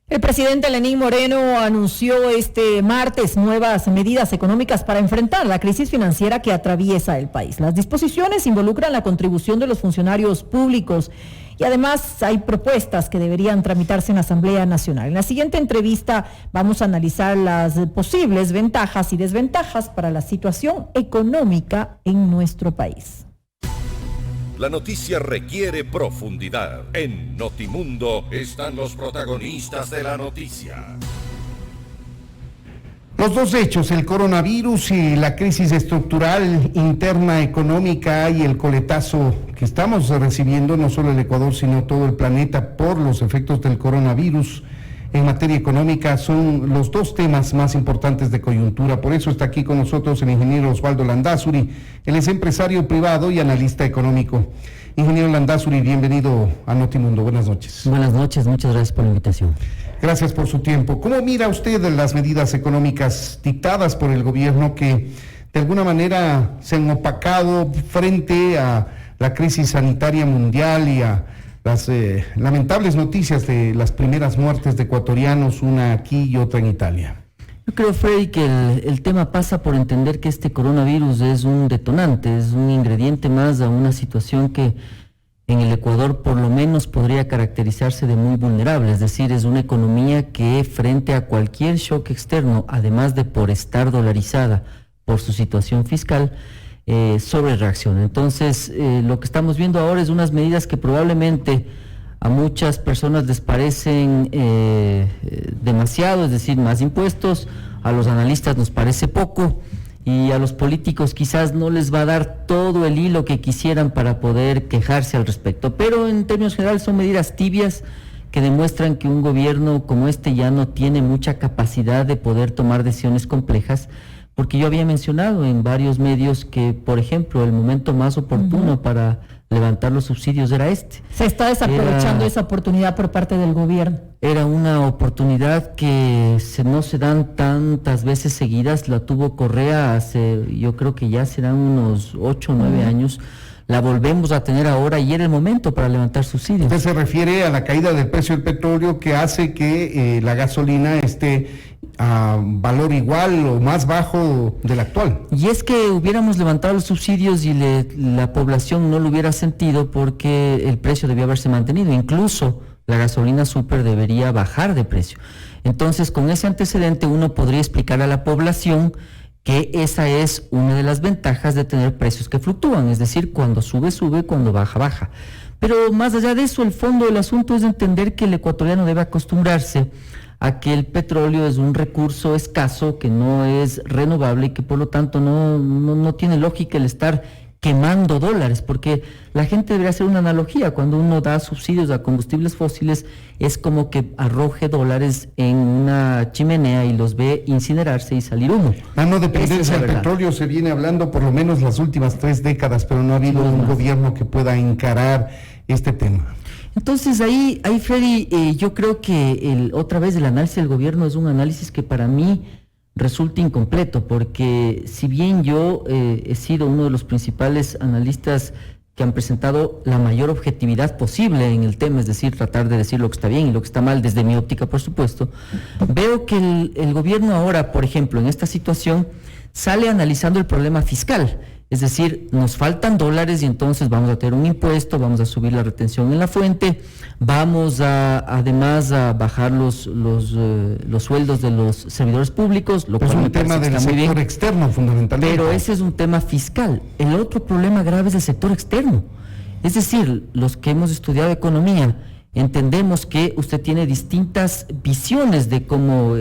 El presidente Lenín Moreno anunció este martes nuevas medidas económicas para enfrentar la crisis financiera que atraviesa el país. Las disposiciones involucran la contribución de los funcionarios públicos y además hay propuestas que deberían tramitarse en la Asamblea Nacional. En la siguiente entrevista vamos a analizar las posibles ventajas y desventajas para la situación económica en nuestro país. La noticia requiere profundidad. En Notimundo están los protagonistas de la noticia. Los dos hechos, el coronavirus y la crisis estructural interna económica y el coletazo que estamos recibiendo, no solo el Ecuador, sino todo el planeta por los efectos del coronavirus en materia económica, son los dos temas más importantes de coyuntura. Por eso está aquí con nosotros el ingeniero Osvaldo Landázuri. Él es empresario privado y analista económico. Ingeniero Landázuri, bienvenido a Notimundo. Buenas noches. Buenas noches, muchas gracias por la invitación. Gracias por su tiempo. ¿Cómo mira usted las medidas económicas dictadas por el gobierno que de alguna manera se han opacado frente a la crisis sanitaria mundial y a las lamentables noticias de las primeras muertes de ecuatorianos, una aquí y otra en Italia? Yo creo, Freddy, que el tema pasa por entender que este coronavirus es un detonante, es un ingrediente más a una situación que en el Ecuador por lo menos podría caracterizarse de muy vulnerable, es decir, es una economía que frente a cualquier shock externo, además de por estar dolarizada por su situación fiscal, sobre reacción. Entonces, lo que estamos viendo ahora es unas medidas que probablemente a muchas personas les parecen demasiado, es decir, más impuestos, a los analistas nos parece poco y a los políticos quizás no les va a dar todo el hilo que quisieran para poder quejarse al respecto. Pero en términos generales son medidas tibias que demuestran que un gobierno como este ya no tiene mucha capacidad de poder tomar decisiones complejas, porque yo había mencionado en varios medios que, por ejemplo, el momento más oportuno para levantar los subsidios era este. Se está desaprovechando esa oportunidad por parte del gobierno. Era una oportunidad que no se dan tantas veces seguidas. La tuvo Correa hace, yo creo que ya serán unos 8 o 9 años. La volvemos a tener ahora y era el momento para levantar subsidios. Usted se refiere a la caída del precio del petróleo que hace que la gasolina esté a valor igual o más bajo del actual. Y es que hubiéramos levantado los subsidios y la población no lo hubiera sentido porque el precio debía haberse mantenido. Incluso la gasolina súper debería bajar de precio. Entonces, con ese antecedente uno podría explicar a la población que esa es una de las ventajas de tener precios que fluctúan, es decir, cuando sube, sube, cuando baja, baja. Pero más allá de eso, el fondo del asunto es entender que el ecuatoriano debe acostumbrarse a que el petróleo es un recurso escaso, que no es renovable y que por lo tanto no tiene lógica el estar quemando dólares, porque la gente debería hacer una analogía. Cuando uno da subsidios a combustibles fósiles es como que arroje dólares en una chimenea y los ve incinerarse y salir humo. La no dependencia del petróleo se viene hablando por lo menos las últimas 3 décadas, pero no ha habido un gobierno que pueda encarar este tema. Entonces ahí Freddy, yo creo que otra vez el análisis del gobierno es un análisis que para mí resulta incompleto, porque si bien yo he sido uno de los principales analistas que han presentado la mayor objetividad posible en el tema, es decir, tratar de decir lo que está bien y lo que está mal desde mi óptica, por supuesto, veo que el gobierno ahora, por ejemplo, en esta situación, sale analizando el problema fiscal. Es decir, nos faltan dólares y entonces vamos a tener un impuesto, vamos a subir la retención en la fuente, vamos además a bajar los sueldos de los servidores públicos, lo cual es un tema del sector externo fundamentalmente. Pero ese es un tema fiscal. El otro problema grave es el sector externo. Es decir, los que hemos estudiado economía entendemos que usted tiene distintas visiones de cómo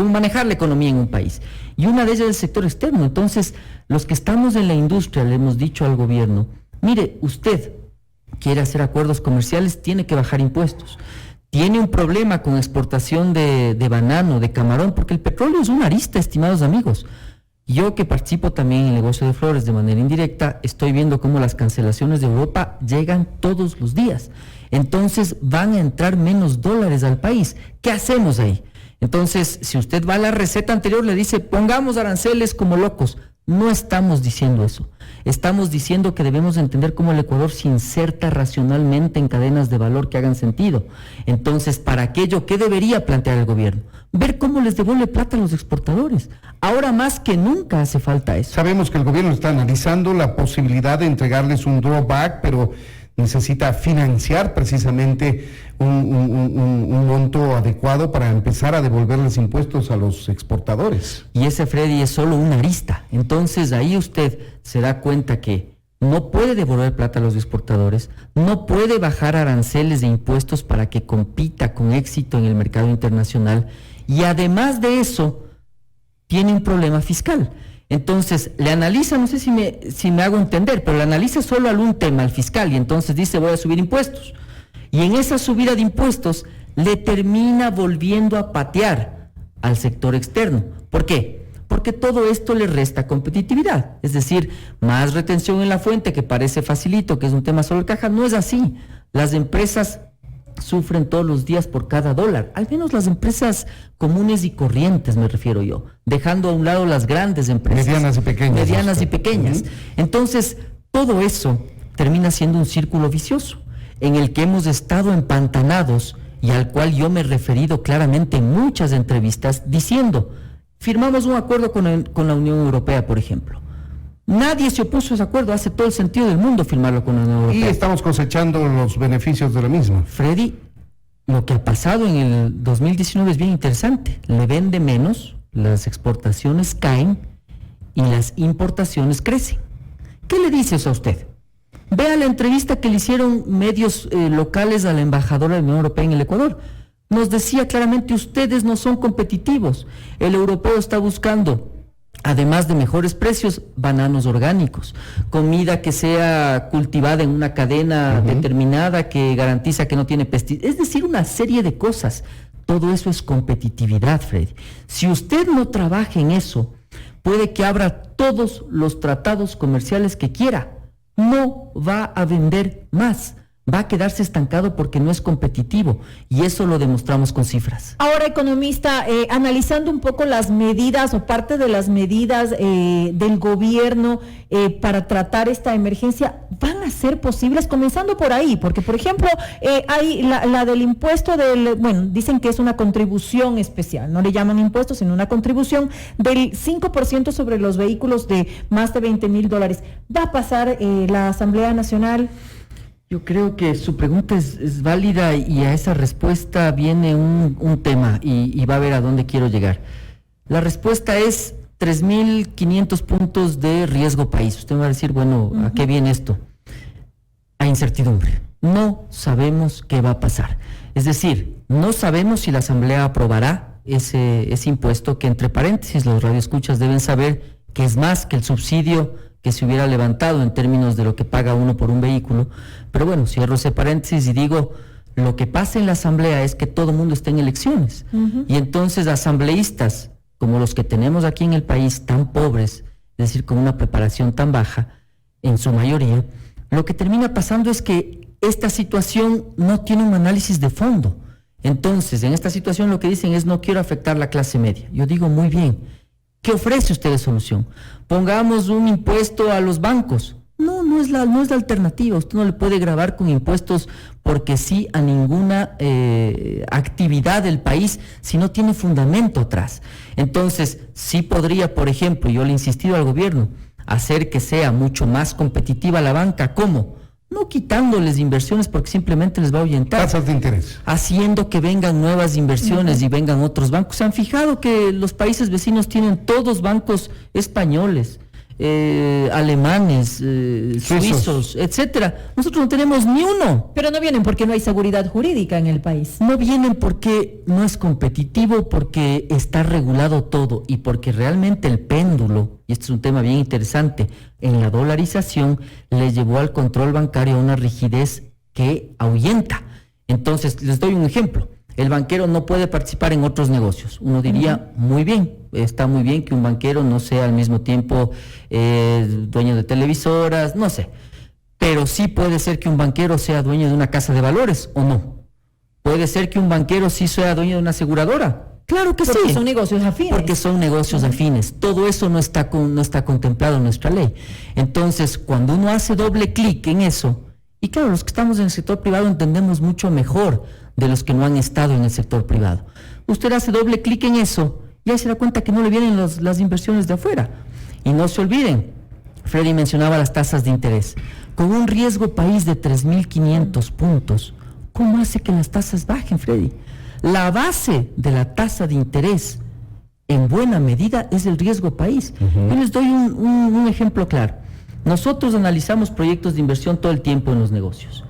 manejar la economía en un país. Y una de ellas es el sector externo. Entonces, los que estamos en la industria le hemos dicho al gobierno, mire, usted quiere hacer acuerdos comerciales, tiene que bajar impuestos. Tiene un problema con exportación de banano, de camarón, porque el petróleo es una arista, estimados amigos. Yo que participo también en el negocio de flores de manera indirecta, estoy viendo cómo las cancelaciones de Europa llegan todos los días. Entonces van a entrar menos dólares al país. ¿Qué hacemos ahí? Entonces, si usted va a la receta anterior, le dice, pongamos aranceles como locos. No estamos diciendo eso. Estamos diciendo que debemos entender cómo el Ecuador se inserta racionalmente en cadenas de valor que hagan sentido. Entonces, para aquello, ¿qué debería plantear el gobierno? Ver cómo les devuelve plata a los exportadores. Ahora más que nunca hace falta eso. Sabemos que el gobierno está analizando la posibilidad de entregarles un drawback, pero necesita financiar precisamente un monto adecuado para empezar a devolverles impuestos a los exportadores. Y ese, Freddy, es solo una arista. Entonces ahí usted se da cuenta que no puede devolver plata a los exportadores, no puede bajar aranceles de impuestos para que compita con éxito en el mercado internacional, y además de eso tiene un problema fiscal. Entonces, le analiza, no sé si me hago entender, pero le analiza solo algún tema, al fiscal, y entonces dice voy a subir impuestos. Y en esa subida de impuestos le termina volviendo a patear al sector externo. ¿Por qué? Porque todo esto le resta competitividad. Es decir, más retención en la fuente, que parece facilito, que es un tema solo de caja, no es así. Las empresas sufren todos los días por cada dólar, al menos las empresas comunes y corrientes, me refiero yo, dejando a un lado las grandes empresas. Medianas y pequeñas. Medianas y pequeñas. Entonces, todo eso termina siendo un círculo vicioso, en el que hemos estado empantanados y al cual yo me he referido claramente en muchas entrevistas, diciendo, firmamos un acuerdo con la Unión Europea, por ejemplo. Nadie se opuso a ese acuerdo, hace todo el sentido del mundo firmarlo con la Unión Europea. Y estamos cosechando los beneficios de la misma. Freddy, lo que ha pasado en el 2019 es bien interesante. Le vende menos, las exportaciones caen y las importaciones crecen. ¿Qué le dice eso a usted? Vea la entrevista que le hicieron medios locales a la embajadora de la Unión Europea en el Ecuador. Nos decía claramente, ustedes no son competitivos. El europeo está buscando, además de mejores precios, bananos orgánicos, comida que sea cultivada en una cadena determinada que garantiza que no tiene pesticidas, es decir, una serie de cosas. Todo eso es competitividad, Freddy. Si usted no trabaja en eso, puede que abra todos los tratados comerciales que quiera, no va a vender más. Va a quedarse estancado porque no es competitivo, y eso lo demostramos con cifras. Ahora, economista, analizando un poco las medidas o parte de las medidas del gobierno para tratar esta emergencia, ¿van a ser posibles? Comenzando por ahí, porque por ejemplo, hay la del impuesto dicen que es una contribución especial, no le llaman impuestos, sino una contribución del 5% sobre los vehículos de más de $20,000. ¿Va a pasar la Asamblea Nacional? Yo creo que su pregunta es válida, y a esa respuesta viene un tema, y va a ver a dónde quiero llegar. La respuesta es 3.500 puntos de riesgo país. Usted me va a decir, bueno, ¿a qué viene esto? A incertidumbre. No sabemos qué va a pasar. Es decir, no sabemos si la Asamblea aprobará ese impuesto, que entre paréntesis los radioescuchas deben saber que es más que el subsidio que se hubiera levantado en términos de lo que paga uno por un vehículo. Pero bueno, cierro ese paréntesis y digo, lo que pasa en la Asamblea es que todo el mundo está en elecciones. Y entonces asambleístas, como los que tenemos aquí en el país, tan pobres, es decir, con una preparación tan baja, en su mayoría, lo que termina pasando es que esta situación no tiene un análisis de fondo. Entonces, en esta situación lo que dicen es, no quiero afectar a la clase media. Yo digo, muy bien, ¿qué ofrece usted de solución? Pongamos un impuesto a los bancos. No es la alternativa. Usted no le puede gravar con impuestos porque sí a ninguna actividad del país si no tiene fundamento atrás. Entonces, sí podría, por ejemplo, yo le he insistido al gobierno, hacer que sea mucho más competitiva la banca. ¿Cómo? No quitándoles inversiones porque simplemente les va a ahuyentar. Tasas de interés. Haciendo que vengan nuevas inversiones y vengan otros bancos. ¿Se han fijado que los países vecinos tienen todos bancos españoles, alemanes, suizos, etcétera? Nosotros no tenemos ni uno. Pero no vienen porque no hay seguridad jurídica en el país. No vienen porque no es competitivo, porque está regulado todo y porque realmente el péndulo, y este es un tema bien interesante, en la dolarización le llevó al control bancario a una rigidez que ahuyenta. Entonces, les doy un ejemplo. El banquero no puede participar en otros negocios. Uno diría, muy bien, está muy bien que un banquero no sea al mismo tiempo dueño de televisoras, no sé. Pero sí puede ser que un banquero sea dueño de una casa de valores, ¿o no? Puede ser que un banquero sí sea dueño de una aseguradora, Claro que porque sí. son negocios afines. Porque son negocios afines. Todo eso no está contemplado en nuestra ley. Entonces, cuando uno hace doble clic en eso, y claro, los que estamos en el sector privado entendemos mucho mejor de los que no han estado en el sector privado. Usted hace doble clic en eso y ahí se da cuenta que no le vienen las inversiones de afuera. Y no se olviden, Freddy mencionaba las tasas de interés. Con un riesgo país de 3.500 puntos, ¿cómo hace que las tasas bajen, Freddy? La base de la tasa de interés, en buena medida, es el riesgo país. Yo les doy un ejemplo claro. Nosotros analizamos proyectos de inversión todo el tiempo en los negocios.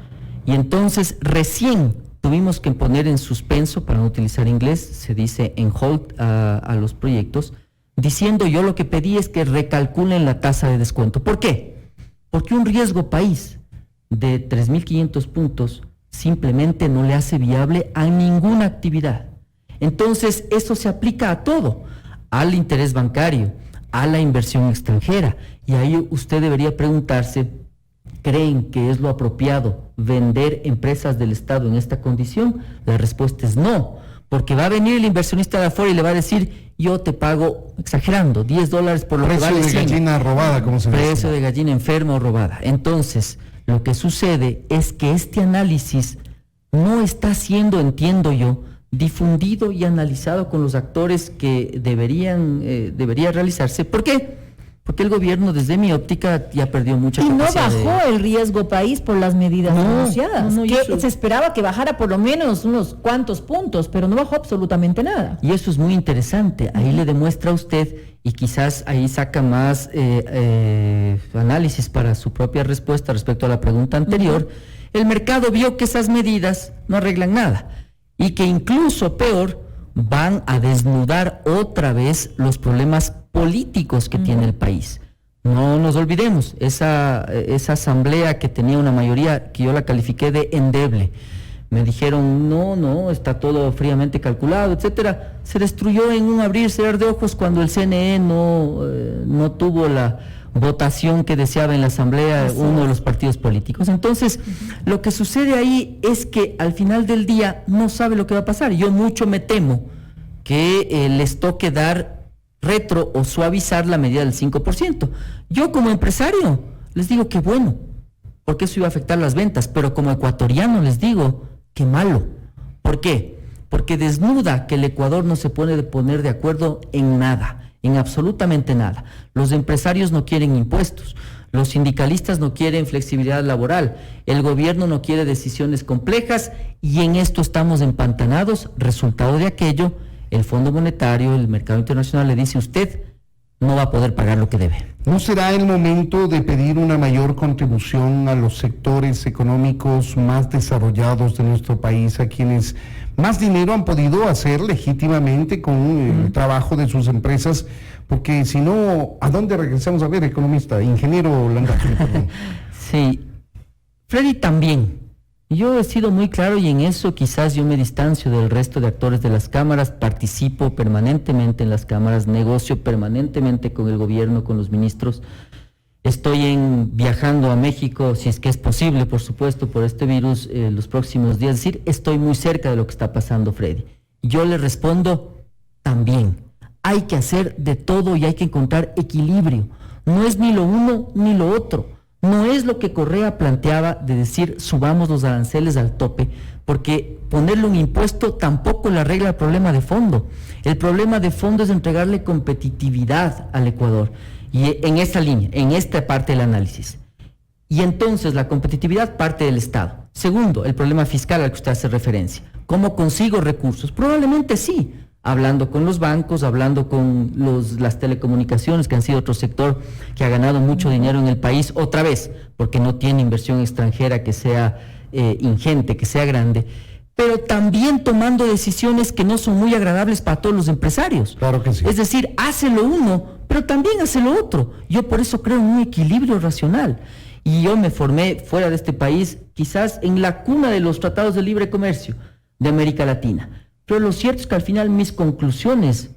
Y entonces recién tuvimos que poner en suspenso, para no utilizar inglés, se dice en hold a los proyectos, diciendo yo lo que pedí es que recalculen la tasa de descuento. ¿Por qué? Porque un riesgo país de 3.500 puntos simplemente no le hace viable a ninguna actividad. Entonces, eso se aplica a todo, al interés bancario, a la inversión extranjera. Y ahí usted debería preguntarse, ¿creen que es lo apropiado vender empresas del Estado en esta condición? La respuesta es no, porque va a venir el inversionista de afuera y le va a decir, yo te pago, exagerando, $10 por lo que vale 100. Precio de gallina robada, como se dice. Precio de gallina enferma o robada. Entonces, lo que sucede es que este análisis no está siendo, entiendo yo, difundido y analizado con los actores que debería realizarse. ¿Por qué? Porque el gobierno, desde mi óptica, ya perdió mucha capacidad. Y no bajó el riesgo país por las medidas anunciadas. Eso... Se esperaba que bajara por lo menos unos cuantos puntos, pero no bajó absolutamente nada. Y eso es muy interesante. Ahí le demuestra a usted, y quizás ahí saca más análisis para su propia respuesta respecto a la pregunta anterior. El mercado vio que esas medidas no arreglan nada y que incluso peor, van a desnudar otra vez los problemas políticos que tiene el país. No nos olvidemos, esa asamblea que tenía una mayoría que yo la califiqué de endeble. Me dijeron, no, está todo fríamente calculado, etcétera. Se destruyó en un abrir y cerrar de ojos cuando el CNE no tuvo la votación que deseaba en la asamblea uno de los partidos políticos. Entonces, lo que sucede ahí es que al final del día no sabe lo que va a pasar. Yo mucho me temo que les toque dar retro o suavizar la medida del 5%. Yo como empresario les digo que bueno, porque eso iba a afectar las ventas, pero como ecuatoriano les digo que malo. ¿Por qué? Porque desnuda que el Ecuador no se puede poner de acuerdo en nada, en absolutamente nada. Los empresarios no quieren impuestos, los sindicalistas no quieren flexibilidad laboral, el gobierno no quiere decisiones complejas y en esto estamos empantanados. Resultado de aquello, el Fondo Monetario, el mercado internacional le dice, usted no va a poder pagar lo que debe. ¿No será el momento de pedir una mayor contribución a los sectores económicos más desarrollados de nuestro país, a quienes más dinero han podido hacer legítimamente con el trabajo de sus empresas? Porque si no, ¿a dónde regresamos? A ver, economista, ingeniero Landachi, perdón. Sí, Freddy también. Yo he sido muy claro y en eso quizás yo me distancio del resto de actores de las cámaras, participo permanentemente en las cámaras, negocio permanentemente con el gobierno, con los ministros. Estoy viajando a México, si es que es posible, por supuesto, por este virus, los próximos días. Es decir, estoy muy cerca de lo que está pasando, Freddy. Yo le respondo también. Hay que hacer de todo y hay que encontrar equilibrio. No es ni lo uno ni lo otro. No es lo que Correa planteaba de decir subamos los aranceles al tope, porque ponerle un impuesto tampoco le arregla el problema de fondo. El problema de fondo es entregarle competitividad al Ecuador. Y en esta línea, en esta parte del análisis. Y entonces la competitividad parte del Estado. Segundo, el problema fiscal al que usted hace referencia. ¿Cómo consigo recursos? Probablemente sí, hablando con los bancos, hablando con las telecomunicaciones, que han sido otro sector que ha ganado mucho dinero en el país, otra vez, porque no tiene inversión extranjera que sea ingente, que sea grande, pero también tomando decisiones que no son muy agradables para todos los empresarios. Claro que sí. Es decir, hace lo uno, pero también hace lo otro. Yo por eso creo en un equilibrio racional. Y yo me formé fuera de este país, quizás en la cuna de los tratados de libre comercio de América Latina. Pero lo cierto es que al final mis conclusiones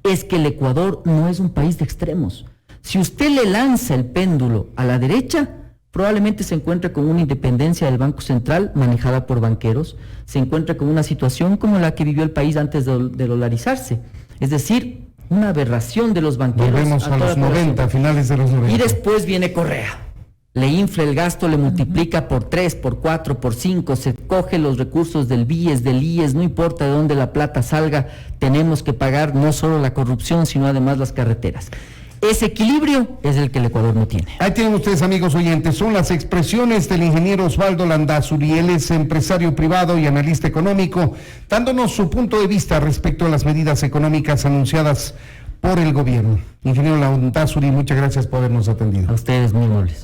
es que el Ecuador no es un país de extremos. Si usted le lanza el péndulo a la derecha, probablemente se encuentre con una independencia del Banco Central manejada por banqueros, se encuentra con una situación como la que vivió el país antes de dolarizarse, es decir, una aberración de los banqueros. Volvemos a los 90, finales de los 90. Y después viene Correa. Le infla el gasto, le multiplica por 3, por 4, por 5, se coge los recursos del BIES, del IES, no importa de dónde la plata salga, tenemos que pagar no solo la corrupción, sino además las carreteras. Ese equilibrio es el que el Ecuador no tiene. Ahí tienen ustedes, amigos oyentes, son las expresiones del ingeniero Osvaldo Landázuri. Él es empresario privado y analista económico, dándonos su punto de vista respecto a las medidas económicas anunciadas por el gobierno. Ingeniero Landázuri, muchas gracias por habernos atendido. A ustedes, muy amables.